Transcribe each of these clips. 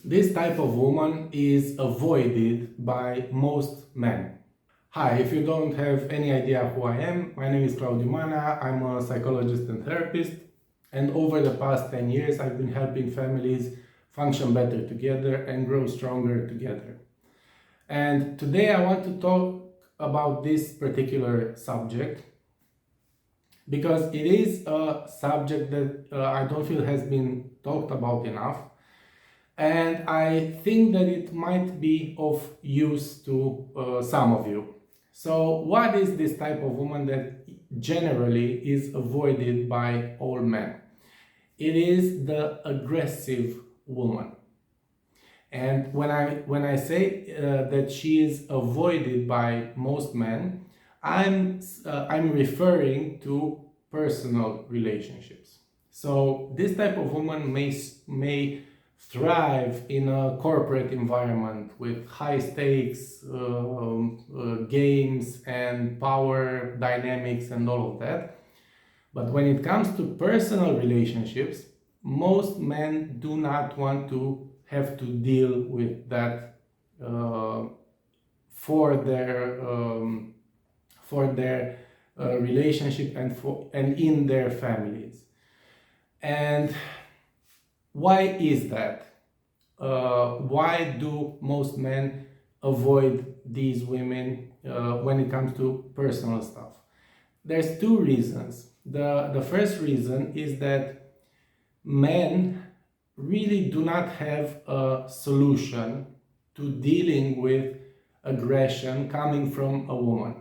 This type of woman is avoided by most men. Hi, if you don't have any idea who I am, my name is Claudiu Manea. I'm a psychologist and therapist, and over the past 10 years I've been helping families function better together and grow stronger together. And today I want to talk about this particular subject because it is a subject that I don't feel has been talked about enough, and I think that it might be of use to some of you. So what is this type of woman that generally is avoided by all men? It is the aggressive woman. And when I say that she is avoided by most men, I'm referring to personal relationships. So this type of woman may thrive in a corporate environment with high stakes games and power dynamics and all of that. But when it comes to personal relationships, most men do not want to have to deal with that for their relationship and in their families. And why is that? Why do most men avoid these women when it comes to personal stuff? There's two reasons. The first reason is that men really do not have a solution to dealing with aggression coming from a woman.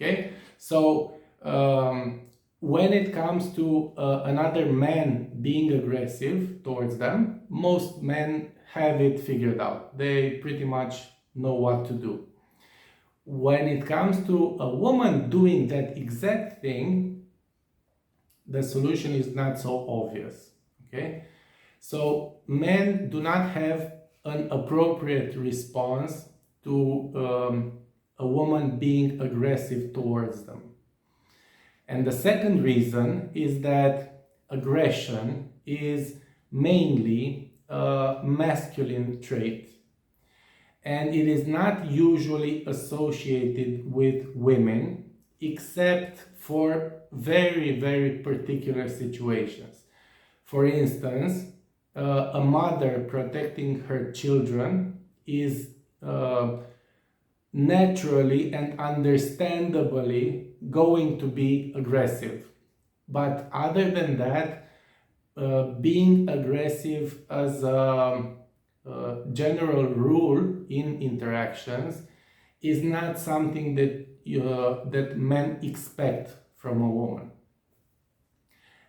Okay? So when it comes to another man being aggressive towards them, most men have it figured out. They pretty much know what to do. When it comes to a woman doing that exact thing, the solution is not so obvious. Okay? So men do not have an appropriate response to a woman being aggressive towards them. And the second reason is that aggression is mainly a masculine trait. And it is not usually associated with women, except for very, very particular situations. For instance, a mother protecting her children is naturally and understandably going to be aggressive. But other than that, being aggressive as a general rule in interactions is not something that men expect from a woman.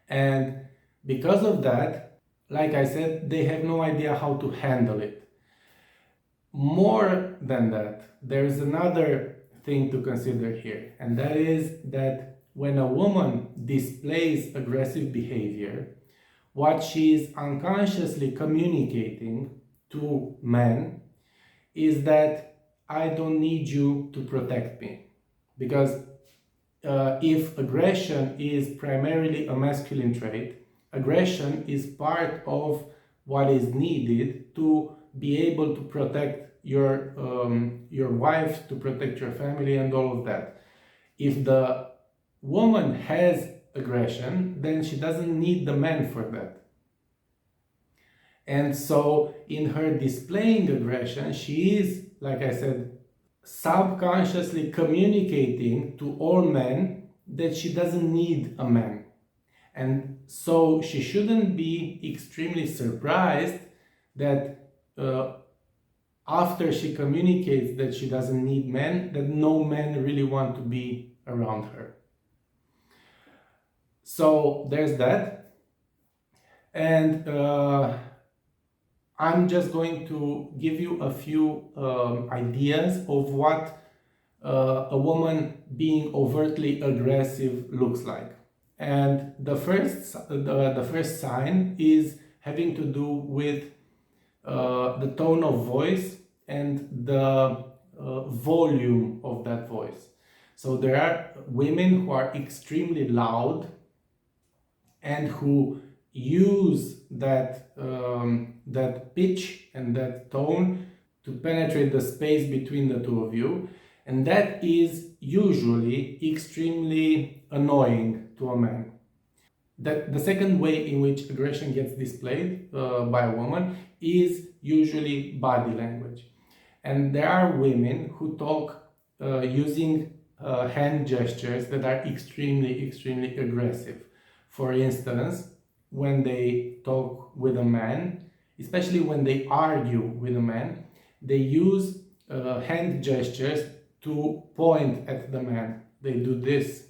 And because of that, like I said, they have no idea how to handle it. More than that, there is another thing to consider here, and that is that when a woman displays aggressive behavior, what she is unconsciously communicating to men is that I don't need you to protect me. Because if aggression is primarily a masculine trait, aggression is part of what is needed to be able to protect your wife, to protect your family and all of that. If the woman has aggression, then she doesn't need the man for that. And so in her displaying aggression, she is, like I said, subconsciously communicating to all men that she doesn't need a man. And so she shouldn't be extremely surprised that after she communicates that she doesn't need men, that no men really want to be around her. So there's that. And I'm just going to give you a few ideas of what a woman being overtly aggressive looks like. And the first sign is having to do with the tone of voice and the volume of that voice. So there are women who are extremely loud and who use that pitch and that tone to penetrate the space between the two of you, and that is usually extremely annoying to a man. The second way in which aggression gets displayed by a woman is usually body language. And there are women who talk using hand gestures that are extremely aggressive. For instance, when they talk with a man, especially when they argue with a man, they use hand gestures to point at the man. They do this.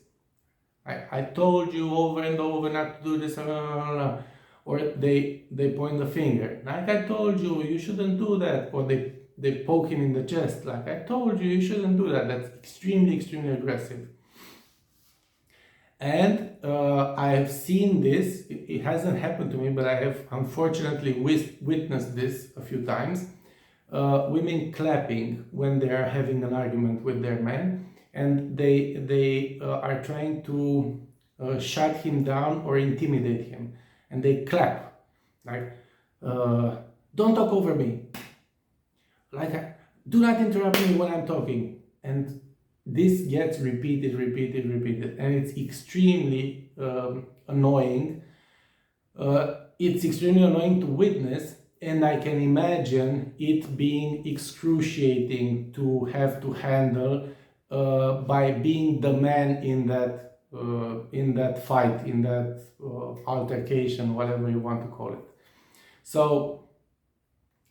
I told you over and over not to do this, or they point the finger. Like, I told you, you shouldn't do that. Or they poke him in the chest. Like, I told you, you shouldn't do that. That's extremely aggressive. And I have seen this. It hasn't happened to me, but I have unfortunately witnessed this a few times. Women clapping when they are having an argument with their man, and they are trying to shut him down or intimidate him, and they clap like, don't talk over me, like, do not interrupt me when I'm talking. And this gets repeated, and it's extremely annoying. It's extremely annoying to witness, and I can imagine it being excruciating to have to handle by being the man in that fight, in that altercation, whatever you want to call it. So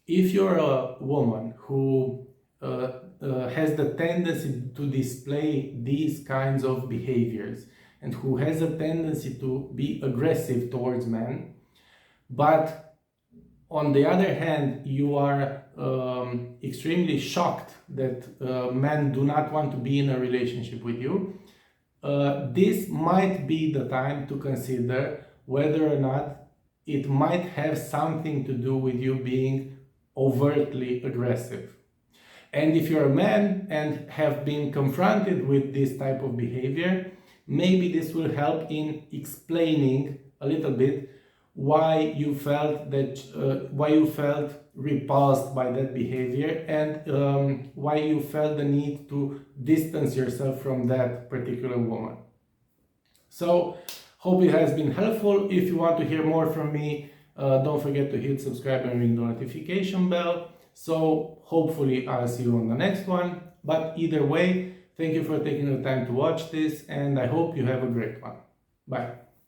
if you're a woman who has the tendency to display these kinds of behaviors and who has a tendency to be aggressive towards men, but on the other hand, you are extremely shocked that men do not want to be in a relationship with you, this might be the time to consider whether or not it might have something to do with you being overtly aggressive. And if you're a man and have been confronted with this type of behavior, maybe this will help in explaining a little bit why you felt repulsed by that behavior, and why you felt the need to distance yourself from that particular woman. So, hope it has been helpful. If you want to hear more from me, don't forget to hit subscribe and ring the notification bell. So, hopefully I'll see you on the next one. But either way, thank you for taking the time to watch this, and I hope you have a great one. Bye.